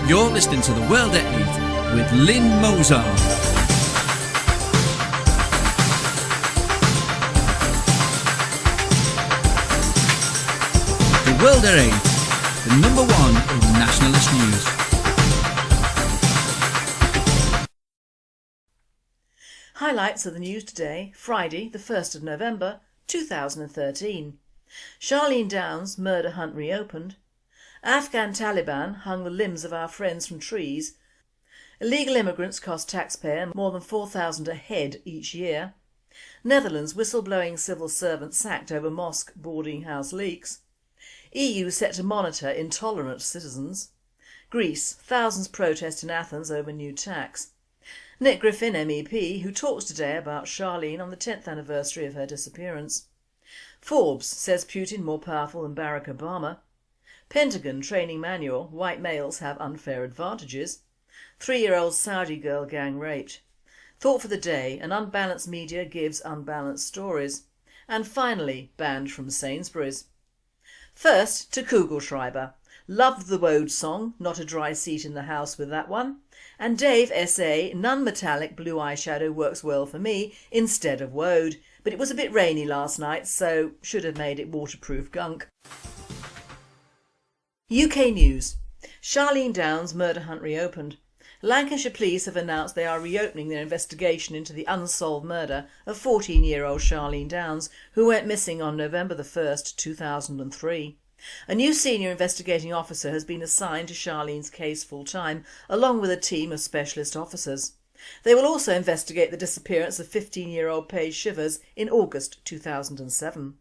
You're listening to The World at 8 with Lynn Mozart. The World at 8, the number one in nationalist news. Highlights of the news today, Friday the 1st of November 2013. Charlene Downes Murder hunt reopened. Afghan Taliban hung the limbs of our friends from trees. Illegal immigrants cost taxpayer more than $4,000 a head each year. Netherlands whistleblowing civil servant sacked over mosque boarding house leaks. EU set to monitor intolerant citizens. Greece, thousands protest in Athens over new tax. Nick Griffin MEP, who talks today about Charlene on the 10th anniversary of her disappearance. Forbes says Putin more powerful than Barack Obama. Pentagon training manual, white males have unfair advantages. 3-year-old Saudi girl gang raped. Thought for the day, an unbalanced media gives unbalanced stories. And finally, banned from Sainsbury's. First to Kugelschreiber. Loved the Woad song, not a dry seat in the house with that one. And Dave SA, non-metallic blue eyeshadow works well for me instead of Woad. But it was a bit rainy last night, so should have made it waterproof gunk. UK News. Charlene Downes murder hunt reopened. Lancashire police have announced they are reopening their investigation into the unsolved murder of 14-year-old Charlene Downs, who went missing on November the 1st, 2003. A new senior investigating officer has been assigned to Charlene's case full-time, along with a team of specialist officers. They will also investigate the disappearance of 15-year-old Paige Shivers in August 2007.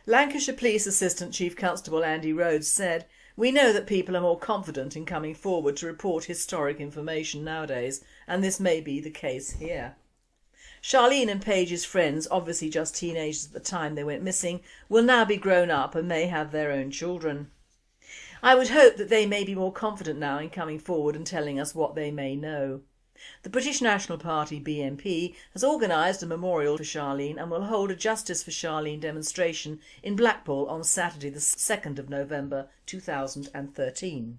Lancashire Police Assistant Chief Constable Andy Rhodes said, "We know that people are more confident in coming forward to report historic information nowadays, and this may be the case here." Charlene and Paige's friends, obviously just teenagers at the time they went missing, will now be grown up and may have their own children. I would hope that they may be more confident now in coming forward and telling us what they may know. The British National Party BNP has organised a memorial for Charlene and will hold a Justice for Charlene demonstration in Blackpool on Saturday the 2nd of November 2013.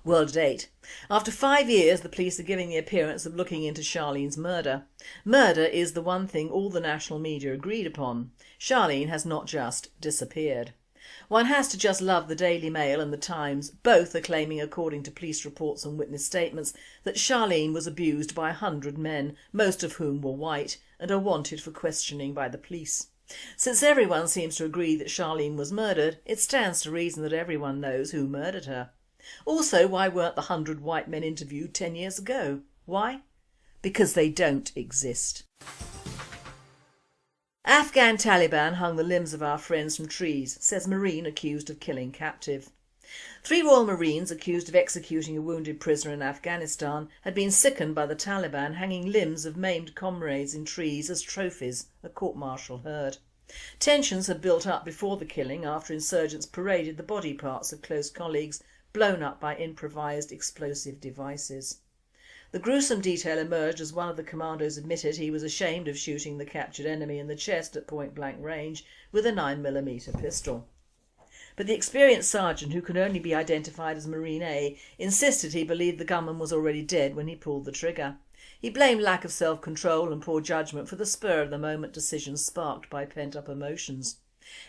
World at 8. After 5 years the police are giving the appearance of looking into Charlene's murder. Murder is the one thing all the national media agreed upon. Charlene has not just disappeared. One has to just love the Daily Mail and the Times. Both are claiming, according to police reports and witness statements, that Charlene was abused by 100 men, most of whom were white, and are wanted for questioning by the police. Since everyone seems to agree that Charlene was murdered, it stands to reason that everyone knows who murdered her. Also, why weren't the 100 white men interviewed 10 years ago? Why? Because they don't exist. Afghan Taliban hung the limbs of our friends from trees, says Marine accused of killing captive. 3 Royal Marines accused of executing a wounded prisoner in Afghanistan had been sickened by the Taliban hanging limbs of maimed comrades in trees as trophies, a court-martial heard. Tensions had built up before the killing after insurgents paraded the body parts of close colleagues blown up by improvised explosive devices. The gruesome detail emerged as one of the commandos admitted he was ashamed of shooting the captured enemy in the chest at point-blank range with a 9mm pistol. But the experienced sergeant, who can only be identified as Marine A, insisted he believed the gunman was already dead when he pulled the trigger. He blamed lack of self-control and poor judgment for the spur-of-the-moment decisions sparked by pent-up emotions.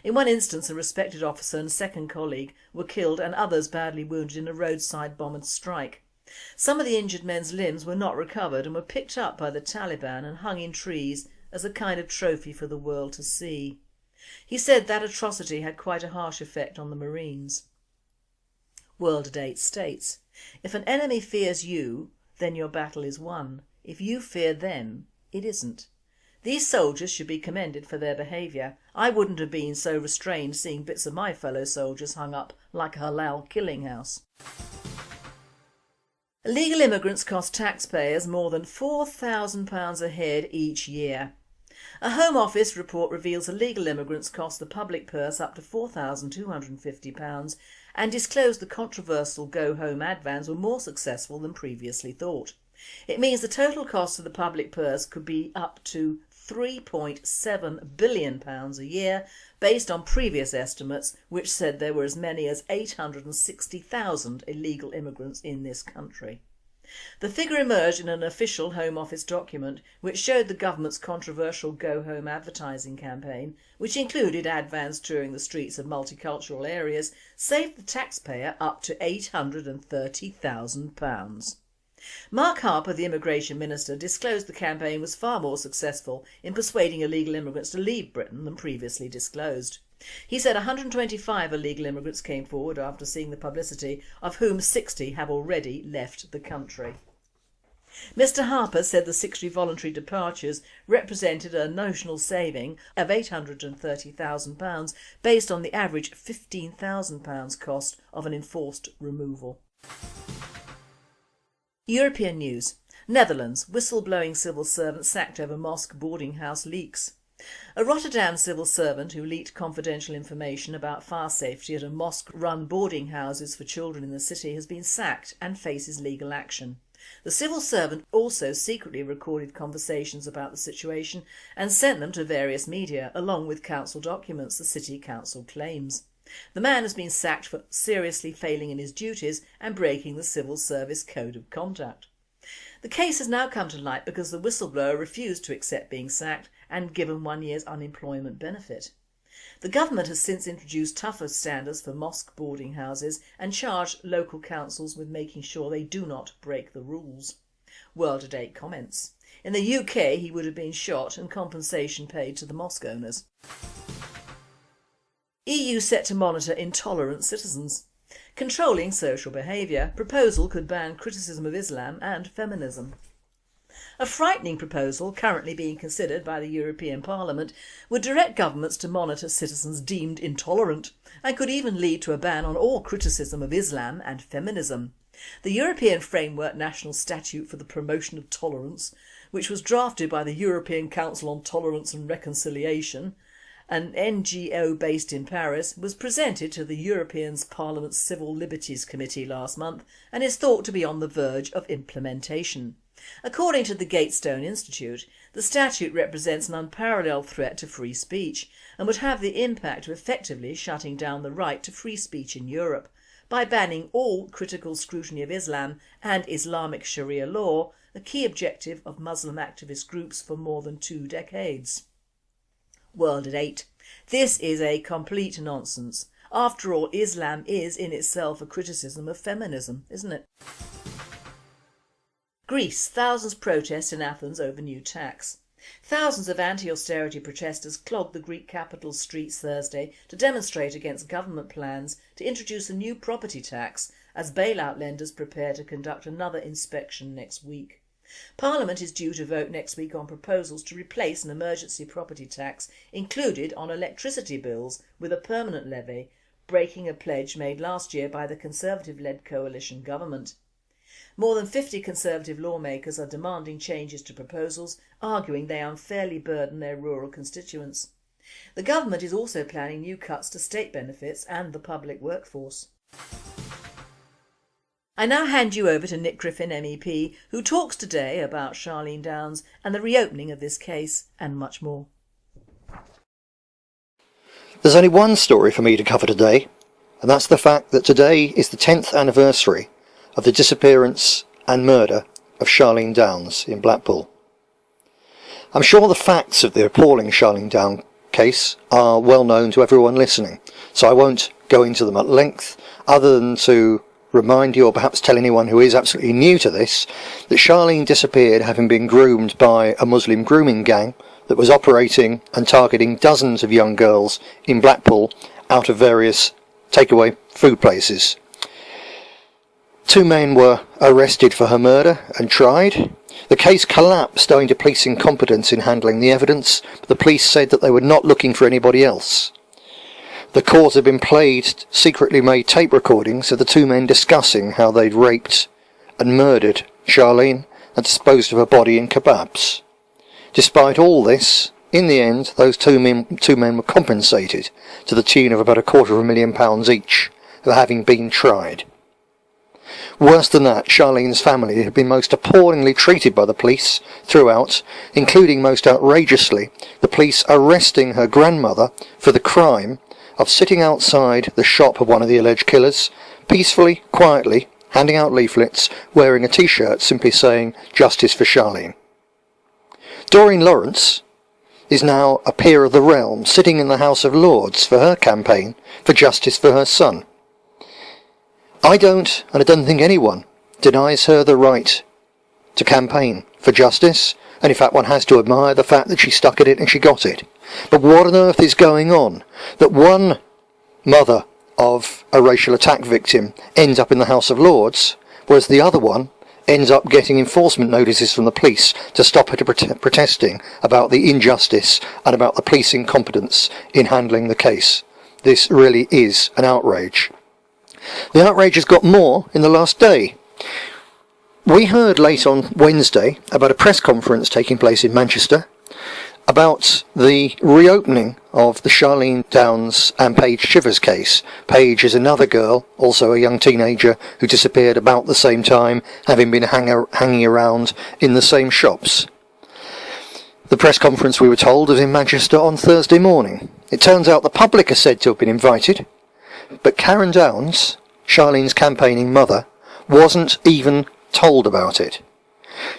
In one instance, a respected officer and second colleague were killed and others badly wounded in a roadside bombed strike. Some of the injured men's limbs were not recovered and were picked up by the Taliban and hung in trees as a kind of trophy for the world to see. He said that atrocity had quite a harsh effect on the Marines. World at 8 states, "If an enemy fears you, then your battle is won. If you fear them, it isn't. These soldiers should be commended for their behaviour. I wouldn't have been so restrained seeing bits of my fellow soldiers hung up like a halal killing house." Illegal immigrants cost taxpayers more than £4,000 a head each year. A Home Office report reveals illegal immigrants cost the public purse up to £4,250 and disclosed the controversial Go Home ad vans were more successful than previously thought. It means the total cost of the public purse could be up to £3.7 billion a year, based on previous estimates which said there were as many as 860,000 illegal immigrants in this country. The figure emerged in an official Home Office document which showed the government's controversial Go Home advertising campaign, which included ad vans touring the streets of multicultural areas, saved the taxpayer up to £830,000. Mark Harper, the immigration minister, disclosed the campaign was far more successful in persuading illegal immigrants to leave Britain than previously disclosed. He said 125 illegal immigrants came forward after seeing the publicity, of whom 60 have already left the country. Mr Harper said the 60 voluntary departures represented a notional saving of £830,000 based on the average £15,000 cost of an enforced removal. European news. Netherlands, whistleblowing civil servant sacked over mosque boarding house leaks. A Rotterdam civil servant who leaked confidential information about fire safety at a mosque-run boarding houses for children in the city has been sacked and faces legal action. The civil servant also secretly recorded conversations about the situation and sent them to various media, along with council documents, the city council claims. The man has been sacked for seriously failing in his duties and breaking the civil service code of conduct. The case has now come to light because the whistleblower refused to accept being sacked and given 1 year's unemployment benefit. The government has since introduced tougher standards for mosque boarding houses and charged local councils with making sure they do not break the rules. World at 8 comments. In the UK he would have been shot and compensation paid to the mosque owners. EU set to monitor intolerant citizens. Controlling social behaviour, proposal could ban criticism of Islam and feminism. A frightening proposal currently being considered by the European Parliament would direct governments to monitor citizens deemed intolerant and could even lead to a ban on all criticism of Islam and feminism. The European Framework National Statute for the Promotion of Tolerance, which was drafted by the European Council on Tolerance and Reconciliation, an NGO based in Paris, was presented to the European Parliament's Civil Liberties Committee last month and is thought to be on the verge of implementation. According to the Gatestone Institute, the statute represents an unparalleled threat to free speech and would have the impact of effectively shutting down the right to free speech in Europe by banning all critical scrutiny of Islam and Islamic Sharia law, a key objective of Muslim activist groups for more than 2 decades. World at 8. This is a complete nonsense. After all, Islam is in itself a criticism of feminism, isn't it? Greece, thousands protest in Athens over new tax. Thousands of anti-austerity protesters clogged the Greek capital's streets Thursday to demonstrate against government plans to introduce a new property tax as bailout lenders prepare to conduct another inspection next week. Parliament is due to vote next week on proposals to replace an emergency property tax included on electricity bills with a permanent levy, breaking a pledge made last year by the Conservative-led coalition government. More than 50 Conservative lawmakers are demanding changes to proposals, arguing they unfairly burden their rural constituents. The government is also planning new cuts to state benefits and the public workforce. I now hand you over to Nick Griffin MEP, who talks today about Charlene Downs and the reopening of this case and much more. There's only one story for me to cover today, and that's the fact that today is the 10th anniversary of the disappearance and murder of Charlene Downs in Blackpool. I'm sure the facts of the appalling Charlene Downs case are well known to everyone listening, so I won't go into them at length, other than to remind you, or perhaps tell anyone who is absolutely new to this, that Charlene disappeared having been groomed by a Muslim grooming gang that was operating and targeting dozens of young girls in Blackpool out of various takeaway food places. 2 men were arrested for her murder and tried. The case collapsed owing to police incompetence in handling the evidence, but the police said that they were not looking for anybody else. The court had been played secretly made tape recordings of the 2 men discussing how they'd raped and murdered Charlene and disposed of her body in kebabs. Despite all this, in the end, those two men were compensated to the tune of about £250,000 each for having been tried. Worse than that, Charlene's family had been most appallingly treated by the police throughout, including most outrageously, the police arresting her grandmother for the crime of sitting outside the shop of one of the alleged killers, peacefully, quietly, handing out leaflets, wearing a t-shirt simply saying, "Justice for Charlene." Doreen Lawrence is now a peer of the realm, sitting in the House of Lords for her campaign for justice for her son. I don't, and I don't think anyone, denies her the right to campaign for justice, and in fact one has to admire the fact that she stuck at it and she got it. But what on earth is going on that one mother of a racial attack victim ends up in the House of Lords, whereas the other one ends up getting enforcement notices from the police to stop her protesting about the injustice and about the police incompetence in handling the case? This really is an outrage. The outrage has got more in the last day. We heard late on Wednesday about a press conference taking place in Manchester about the reopening of the Charlene Downs and Paige Chivers case. Paige is another girl, also a young teenager, who disappeared about the same time, having been hanging around in the same shops. The press conference, we were told, was in Manchester on Thursday morning. It turns out the public are said to have been invited, but Karen Downs, Charlene's campaigning mother, wasn't even told about it.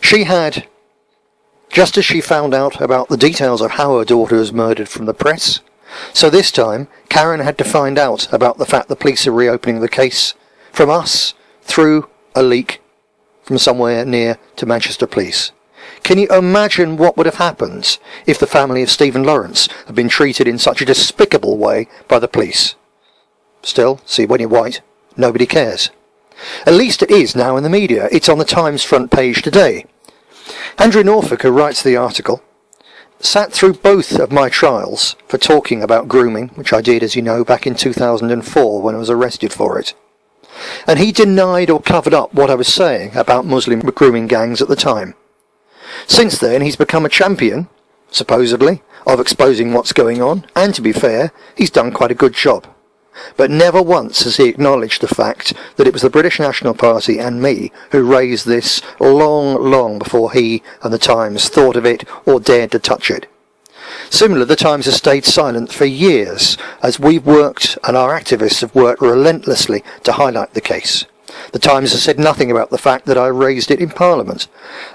She had, just as she found out about the details of how her daughter was murdered from the press, so this time Karen had to find out about the fact the police are reopening the case from us through a leak from somewhere near to Manchester Police. Can you imagine what would have happened if the family of Stephen Lawrence had been treated in such a despicable way by the police? Still, see, when you're white, nobody cares. At least it is now in the media. It's on the Times front page today. Andrew Norfolk, who writes the article, sat through both of my trials for talking about grooming, which I did, as you know, back in 2004 when I was arrested for it. And he denied or covered up what I was saying about Muslim grooming gangs at the time. Since then, he's become a champion, supposedly, of exposing what's going on, and to be fair, he's done quite a good job. But never once has he acknowledged the fact that it was the British National Party and me who raised this long before he and the Times thought of it or dared to touch it. Similarly, the Times has stayed silent for years as we've worked and our activists have worked relentlessly to highlight the case. The Times has said nothing about the fact that I raised it in Parliament.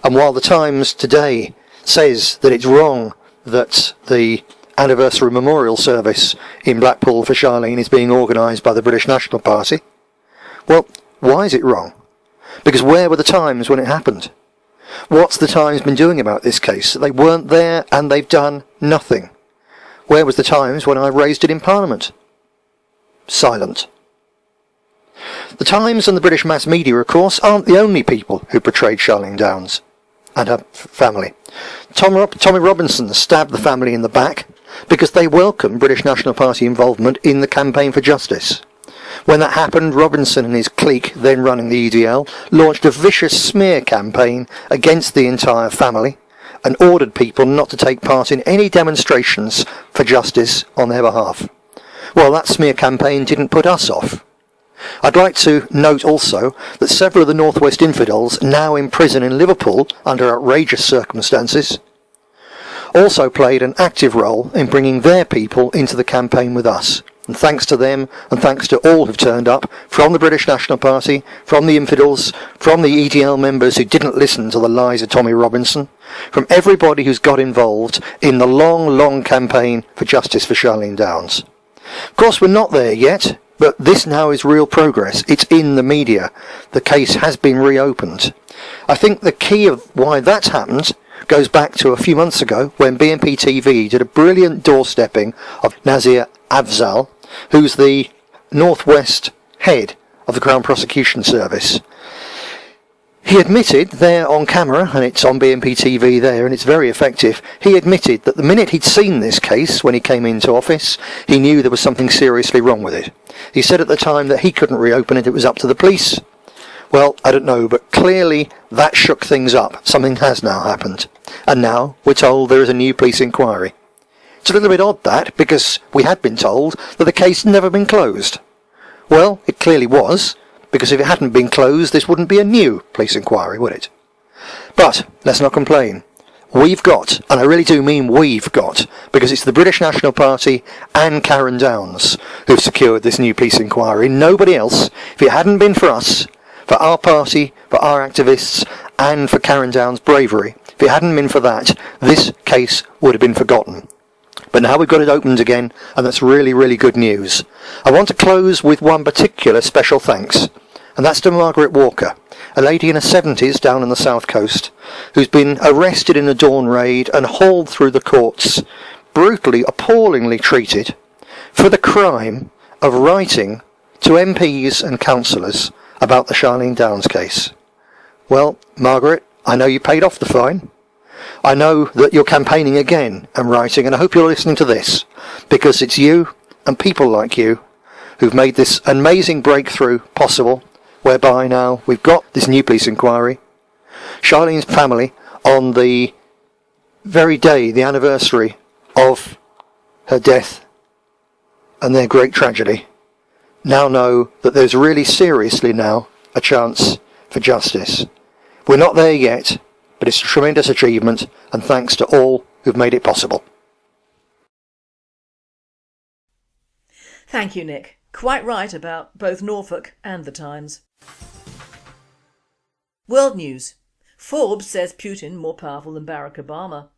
And while the Times today says that it's wrong that the anniversary memorial service in Blackpool for Charlene is being organised by the British National Party, well, why is it wrong? Because where were the Times when it happened? What's the Times been doing about this case? They weren't there and they've done nothing. Where was the Times when I raised it in Parliament? Silent. The Times and the British mass media, of course, aren't the only people who portrayed Charlene Downs and her family. Tommy Robinson stabbed the family in the back because they welcomed British National Party involvement in the campaign for justice. When that happened, Robinson and his clique, then running the EDL, launched a vicious smear campaign against the entire family and ordered people not to take part in any demonstrations for justice on their behalf. Well, that smear campaign didn't put us off. I'd like to note also that several of the North West infidels, now in prison in Liverpool under outrageous circumstances, also played an active role in bringing their people into the campaign with us. And thanks to them, and thanks to all who've turned up, from the British National Party, from the infidels, from the EDL members who didn't listen to the lies of Tommy Robinson, from everybody who's got involved in the long campaign for justice for Charlene Downs. Of course, we're not there yet, but this now is real progress. It's in the media. The case has been reopened. I think the key of why that's happened goes back to a few months ago when BNP TV did a brilliant doorstepping of Nazir Afzal, who's the Northwest head of the Crown Prosecution Service. He admitted there on camera, and it's on BNP TV there, and it's very effective, he admitted that the minute he'd seen this case when he came into office, he knew there was something seriously wrong with it. He said at the time that he couldn't reopen it, it was up to the police. Well, I don't know, but clearly that shook things up. Something has now happened. And now we're told there is a new police inquiry. It's a little bit odd that, because we had been told that the case had never been closed. Well, it clearly was, because if it hadn't been closed, this wouldn't be a new police inquiry, would it? But let's not complain. We've got, and I really do mean we've got, because it's the British National Party and Karen Downs who've secured this new police inquiry. Nobody else. If it hadn't been for us, for our party, for our activists, and for Karen Downs' bravery, if it hadn't been for that, this case would have been forgotten. But now we've got it opened again, and that's really, really good news. I want to close with one particular special thanks, and that's to Margaret Walker, a lady in her 70s down on the south coast, who's been arrested in a dawn raid and hauled through the courts, brutally, appallingly treated, for the crime of writing to MPs and councillors about the Charlene Downs case. Well, Margaret, I know you paid off the fine. I know that you're campaigning again and writing, and I hope you're listening to this, because it's you and people like you who've made this amazing breakthrough possible, whereby now we've got this new police inquiry. Charlene's family, on the very day, the anniversary of her death and their great tragedy, now know that there's really seriously now a chance for justice. We're not there yet, but it's a tremendous achievement, and thanks to all who've made it possible. Thank you, Nick. Quite right about both Norfolk and the Times. World news. Forbes says Putin more powerful than Barack Obama.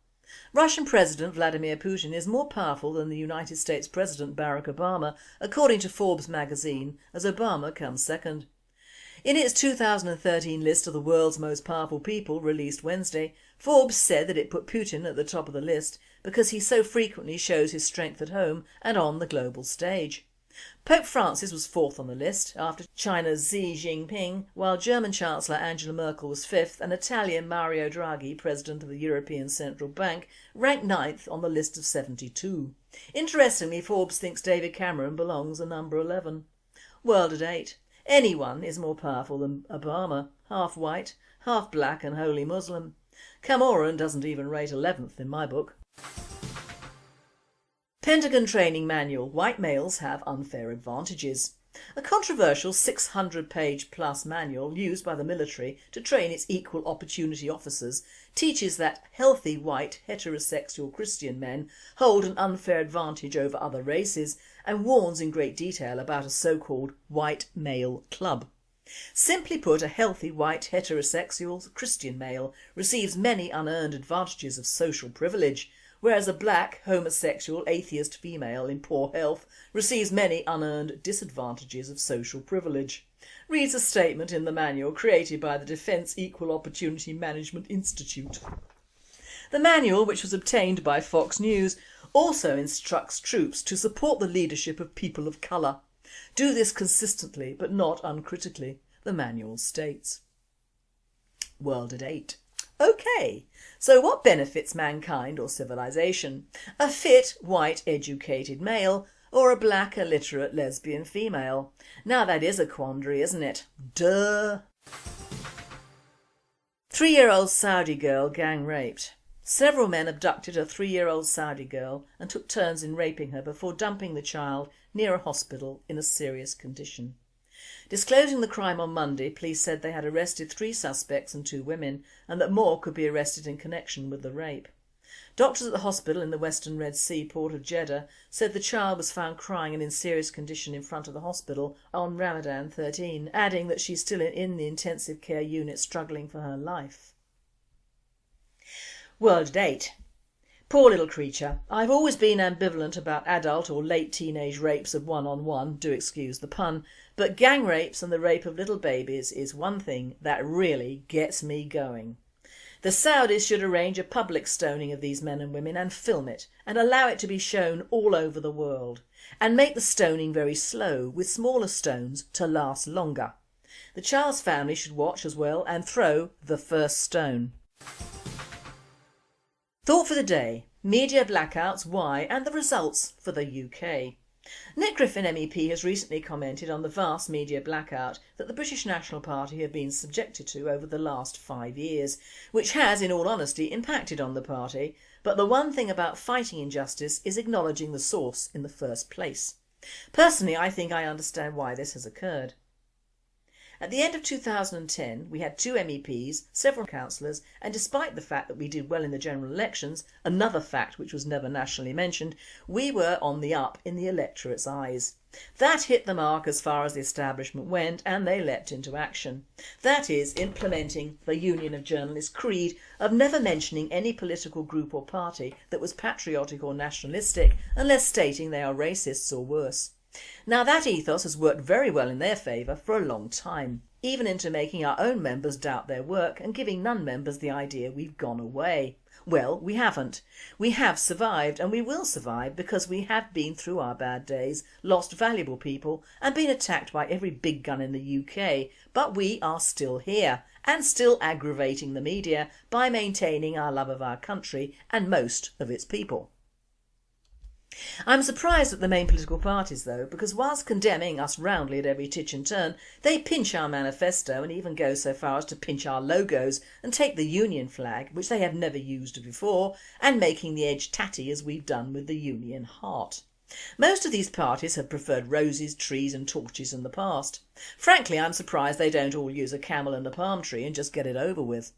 Russian President Vladimir Putin is more powerful than the United States President Barack Obama, according to Forbes magazine, as Obama comes second. In its 2013 list of the world's most powerful people released Wednesday, Forbes said that it put Putin at the top of the list because he so frequently shows his strength at home and on the global stage. Pope Francis was fourth on the list after China's Xi Jinping, while German Chancellor Angela Merkel was fifth and Italian Mario Draghi, President of the European Central Bank, ranked ninth on the list of 72. Interestingly, Forbes thinks David Cameron belongs at number 11. World at 8. Anyone is more powerful than Obama, half white, half black and wholly Muslim. Cameron doesn't even rate 11th in my book. Pentagon Training Manual. White males have unfair advantages. A controversial 600-page plus manual used by the military to train its equal opportunity officers teaches that healthy white heterosexual Christian men hold an unfair advantage over other races and warns in great detail about a so-called white male club. Simply put, a healthy white heterosexual Christian male receives many unearned advantages of social privilege, whereas a black homosexual atheist female in poor health receives many unearned disadvantages of social privilege, reads a statement in the manual created by the Defence Equal Opportunity Management Institute. The manual, which was obtained by Fox News, also instructs troops to support the leadership of people of colour. Do this consistently but not uncritically, the manual states. World at 8. OK, so what benefits mankind or civilization? A fit, white, educated male or a black, illiterate lesbian female? Now that is a quandary, isn't it? Duh! 3-year-old Saudi girl gang raped. Several men abducted a 3-year-old Saudi girl and took turns in raping her before dumping the child near a hospital in a serious condition. Disclosing the crime on Monday, police said they had arrested 3 suspects and 2 women and that more could be arrested in connection with the rape. Doctors at the hospital in the Western Red Sea port of Jeddah said the child was found crying and in serious condition in front of the hospital on Ramadan 13, adding that she's still in the intensive care unit struggling for her life. World at 8. Poor little creature. I've always been ambivalent about adult or late teenage rapes of one-on-one, do excuse the pun, but gang rapes and the rape of little babies is one thing that really gets me going. The Saudis should arrange a public stoning of these men and women and film it and allow it to be shown all over the world, and make the stoning very slow with smaller stones to last longer. The child's family should watch as well and throw the first stone. Thought for the day. Media blackouts, why, and the results for the UK. Nick Griffin MEP has recently commented on the vast media blackout that the British National Party have been subjected to over the last 5 years, which has, in all honesty, impacted on the party, but the one thing about fighting injustice is acknowledging the source in the first place. Personally, I think I understand why this has occurred. At the end of 2010 we had 2 MEPs, several councillors, and despite the fact that we did well in the general elections, another fact which was never nationally mentioned, we were on the up in the electorate's eyes. That hit the mark as far as the establishment went, and they leapt into action. That is, implementing the Union of Journalists' creed of never mentioning any political group or party that was patriotic or nationalistic unless stating they are racists or worse. Now that ethos has worked very well in their favour for a long time, even into making our own members doubt their work and giving non-members the idea we've gone away. Well, we haven't. We have survived, and we will survive because we have been through our bad days, lost valuable people and been attacked by every big gun in the UK, but we are still here and still aggravating the media by maintaining our love of our country and most of its people. I'm surprised at the main political parties though, because whilst condemning us roundly at every titch and turn, they pinch our manifesto and even go so far as to pinch our logos and take the Union flag, which they have never used before, and making the edge tatty as we've done with the Union heart. Most of these parties have preferred roses, trees and torches in the past. Frankly, I'm surprised they don't all use a camel and a palm tree and just get it over with.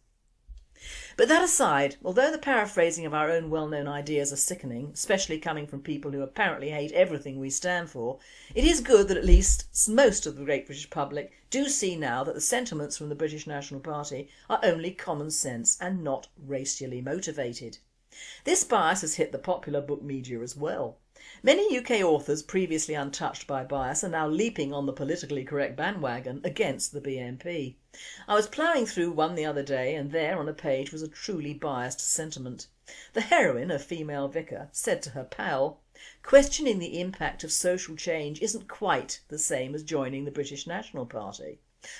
But that aside, although the paraphrasing of our own well-known ideas are sickening, especially coming from people who apparently hate everything we stand for, it is good that at least most of the great British public do see now that the sentiments from the British National Party are only common sense and not racially motivated. This bias has hit the popular book media as well. Many UK authors previously untouched by bias are now leaping on the politically correct bandwagon against the BNP. I was ploughing through one the other day and there on a page was a truly biased sentiment. The heroine, a female vicar, said to her pal, "Questioning the impact of social change isn't quite the same as joining the British National Party."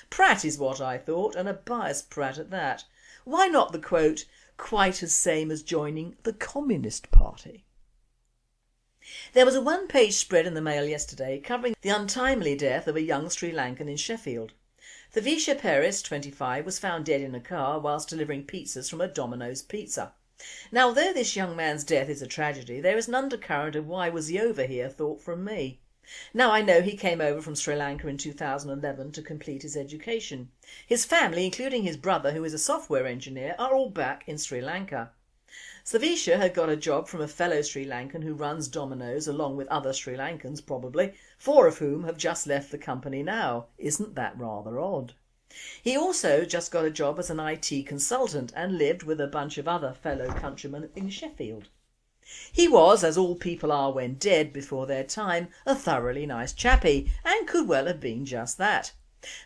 Prat is what I thought, and a biased prat at that. Why not the quote, "quite as same as joining the Communist Party"? There was a one-page spread in the Mail yesterday covering the untimely death of a young Sri Lankan in Sheffield. Thavisha Peris, 25, was found dead in a car whilst delivering pizzas from a Domino's pizza. Now, although this young man's death is a tragedy, there is an undercurrent of "why was he over here" thought from me. Now, I know he came over from Sri Lanka in 2011 to complete his education. His family, including his brother who is a software engineer, are all back in Sri Lanka. Thavisha had got a job from a fellow Sri Lankan who runs Domino's along with other Sri Lankans probably, 4 of whom have just left the company now. Isn't that rather odd? He also just got a job as an IT consultant and lived with a bunch of other fellow countrymen in Sheffield. He was, as all people are when dead before their time, a thoroughly nice chappie and could well have been just that.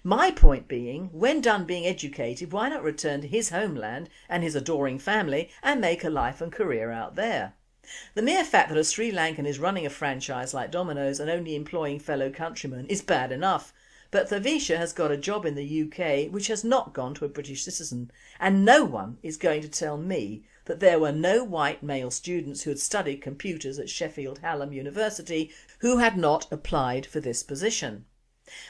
My point being, when done being educated, why not return to his homeland and his adoring family and make a life and career out there? The mere fact that a Sri Lankan is running a franchise like Domino's and only employing fellow countrymen is bad enough, but Thavisha has got a job in the UK which has not gone to a British citizen, and no one is going to tell me that there were no white male students who had studied computers at Sheffield Hallam University who had not applied for this position.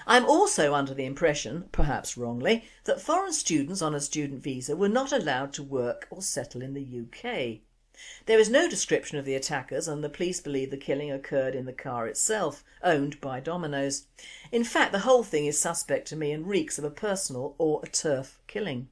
I'm also under the impression, perhaps wrongly, that foreign students on a student visa were not allowed to work or settle in the UK. There is no description of the attackers and the police believe the killing occurred in the car itself, owned by Domino's. In fact, the whole thing is suspect to me and reeks of a personal or a turf killing.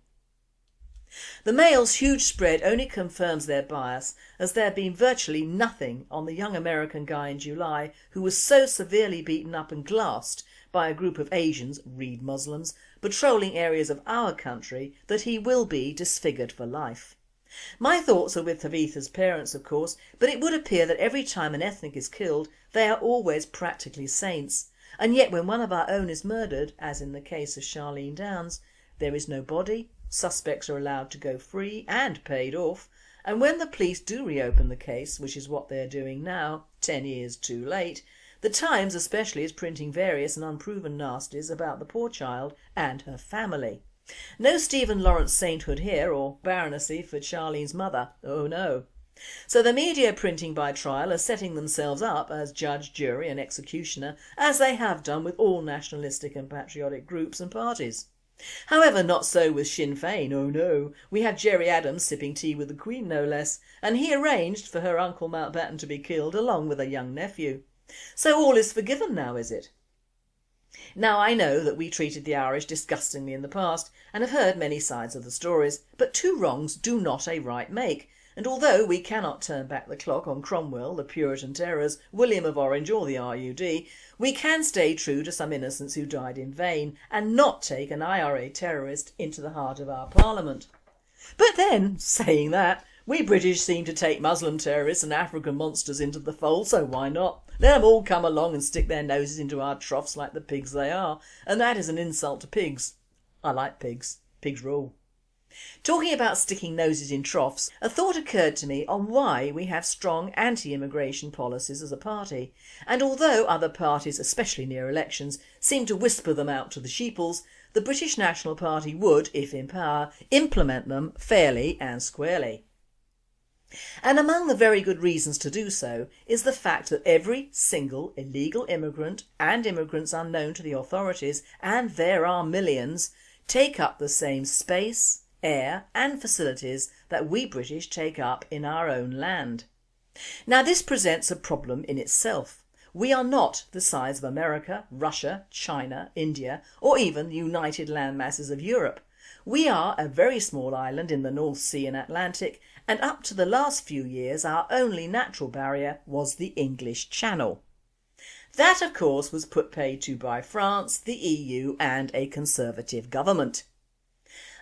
The Mail's huge spread only confirms their bias, as there had been virtually nothing on the young American guy in July who was so severely beaten up and glassed by a group of Asians, read Muslims, patrolling areas of our country that he will be disfigured for life. My thoughts are with Thavisha's parents, of course, but it would appear that every time an ethnic is killed, they are always practically saints. And yet when one of our own is murdered, as in the case of Charlene Downs, there is no body, suspects are allowed to go free and paid off, and when the police do reopen the case, which is what they are doing now, 10 years too late, the Times especially is printing various and unproven nasties about the poor child and her family. No Stephen Lawrence sainthood here, or baronessy for Charlene's mother, oh no. So the media printing by trial are setting themselves up as judge, jury and executioner, as they have done with all nationalistic and patriotic groups and parties. However, not so with Sinn Féin, oh no. We had Gerry Adams sipping tea with the Queen no less, and he arranged for her uncle Mountbatten to be killed along with a young nephew. So all is forgiven now, is it? Now I know that we treated the Irish disgustingly in the past and have heard many sides of the stories, but two wrongs do not a right make, and although we cannot turn back the clock on Cromwell, the Puritan terrors, William of Orange or the RUD, we can stay true to some innocents who died in vain and not take an IRA terrorist into the heart of our parliament. But then, saying that, we British seem to take Muslim terrorists and African monsters into the fold, so why not? Let them all come along and stick their noses into our troughs like the pigs they are, and that is an insult to pigs. I like pigs. Pigs rule. Talking about sticking noses in troughs, a thought occurred to me on why we have strong anti-immigration policies as a party, and although other parties, especially near elections, seem to whisper them out to the sheeples, the British National Party would, if in power, implement them fairly and squarely. And among the very good reasons to do so is the fact that every single illegal immigrant and immigrants unknown to the authorities, and there are millions, take up the same space, air and facilities that we British take up in our own land. Now this presents a problem in itself. We are not the size of America, Russia, China, India or even the united land masses of Europe. We are a very small island in the North Sea and Atlantic, and up to the last few years our only natural barrier was the English Channel. That of course was put paid to by France, the EU and a Conservative government.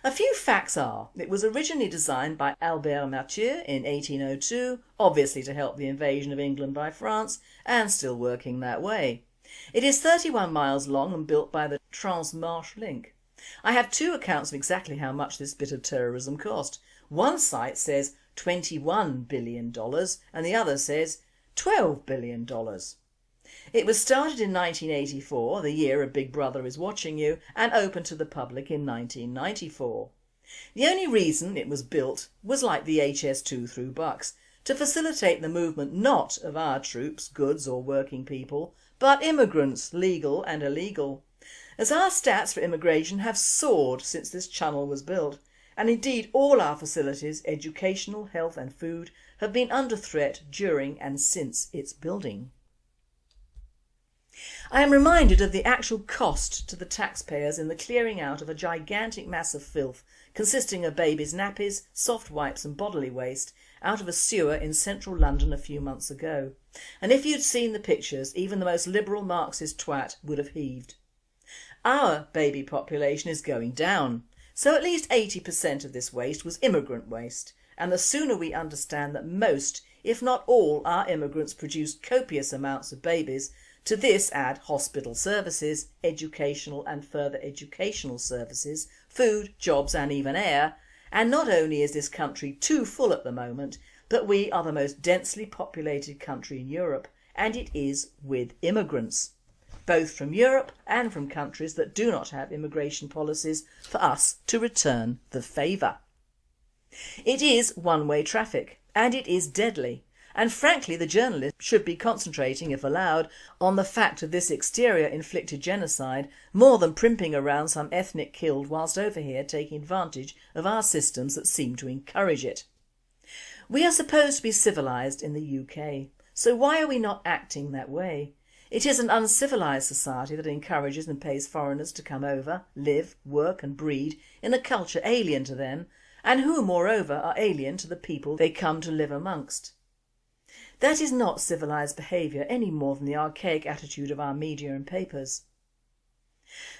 A few facts are: it was originally designed by Albert Mathieu in 1802, obviously to help the invasion of England by France, and still working that way. It is 31 miles long and built by the Trans-Manche Link. I have two accounts of exactly how much this bit of terrorism cost. One site says $21 billion and the other says $12 billion. It was started in 1984, the year of Big Brother is watching you, and opened to the public in 1994. The only reason it was built was like the HS2 through Bucks, to facilitate the movement not of our troops, goods or working people, but immigrants, legal and illegal. As our stats for immigration have soared since this channel was built, and indeed all our facilities, educational, health and food, have been under threat during and since its building. I am reminded of the actual cost to the taxpayers in the clearing out of a gigantic mass of filth consisting of babies' nappies, soft wipes and bodily waste out of a sewer in central London a few months ago, and if you'd seen the pictures even the most liberal Marxist twat would have heaved. Our baby population is going down, so at least 80% of this waste was immigrant waste, and the sooner we understand that most, if not all, our immigrants produce copious amounts of babies, to this add hospital services, educational and further educational services, food, jobs and even air, and not only is this country too full at the moment, but we are the most densely populated country in Europe, and it is with immigrants, both from Europe and from countries that do not have immigration policies for us to return the favour. It is one-way traffic, and it is deadly. And frankly the journalists should be concentrating, if allowed, on the fact of this exterior inflicted genocide more than primping around some ethnic killed whilst over here taking advantage of our systems that seem to encourage it. We are supposed to be civilised in the UK, so why are we not acting that way? It is an uncivilised society that encourages and pays foreigners to come over, live, work and breed in a culture alien to them, and who moreover are alien to the people they come to live amongst. That is not civilised behaviour any more than the archaic attitude of our media and papers.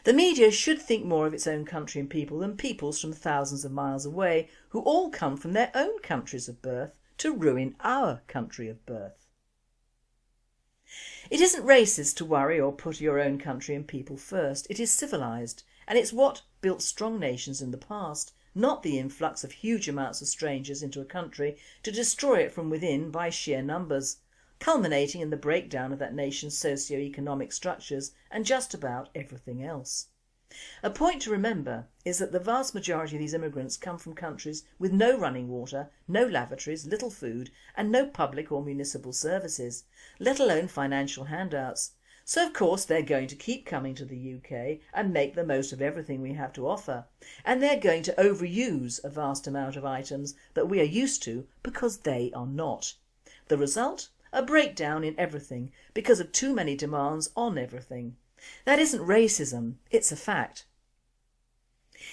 The media should think more of its own country and people than peoples from thousands of miles away who all come from their own countries of birth to ruin our country of birth. It isn't racist to worry or put your own country and people first. It is civilised, and it's what built strong nations in the past, not the influx of huge amounts of strangers into a country to destroy it from within by sheer numbers, culminating in the breakdown of that nation's socio-economic structures and just about everything else. A point to remember is that the vast majority of these immigrants come from countries with no running water, no lavatories, little food and no public or municipal services, let alone financial handouts. So of course they're going to keep coming to the UK and make the most of everything we have to offer, and they're going to overuse a vast amount of items that we are used to because they are not. The result? A breakdown in everything because of too many demands on everything. That isn't racism, it's a fact.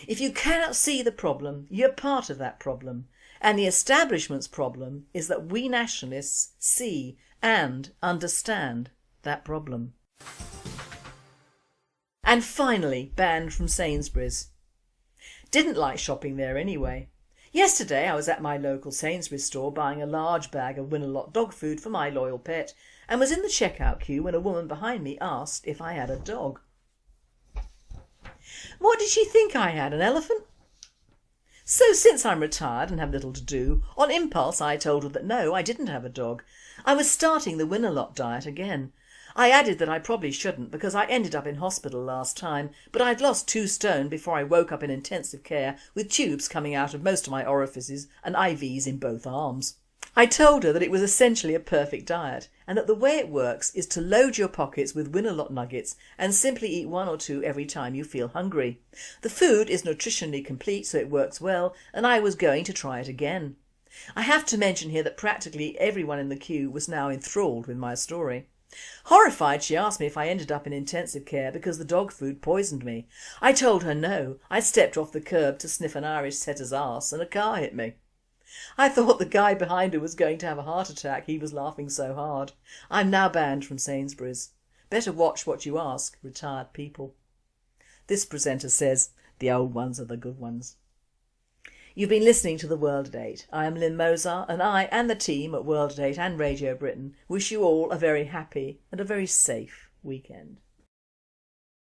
If you cannot see the problem, you're part of that problem, and the establishment's problem is that we nationalists see and understand that problem. And finally, banned from Sainsbury's. Didn't like shopping there anyway. Yesterday I was at my local Sainsbury's store buying a large bag of Win-a-Lot dog food for my loyal pet and was in the checkout queue when a woman behind me asked if I had a dog. What did she think I had, an elephant? So since I'm retired and have little to do, on impulse I told her that no, I didn't have a dog. I was starting the Win-a-Lot diet again. I added that I probably shouldn't because I ended up in hospital last time, but I'd lost 2 stone before I woke up in intensive care with tubes coming out of most of my orifices and IVs in both arms. I told her that it was essentially a perfect diet and that the way it works is to load your pockets with Win-a-Lot nuggets and simply eat 1 or 2 every time you feel hungry. The food is nutritionally complete, so it works well, and I was going to try it again. I have to mention here that practically everyone in the queue was now enthralled with my story. Horrified, she asked me if I ended up in intensive care because the dog food poisoned me. I told her no, I stepped off the curb to sniff an Irish setter's arse and a car hit me. I thought the guy behind her was going to have a heart attack, he was laughing so hard. I'm now banned from Sainsbury's. Better watch what you ask, retired people. This presenter says, the old ones are the good ones. You've been listening to The World at 8. I am Lynn Mozart and I and the team at World at 8 and Radio Britain wish you all a very happy and a very safe weekend.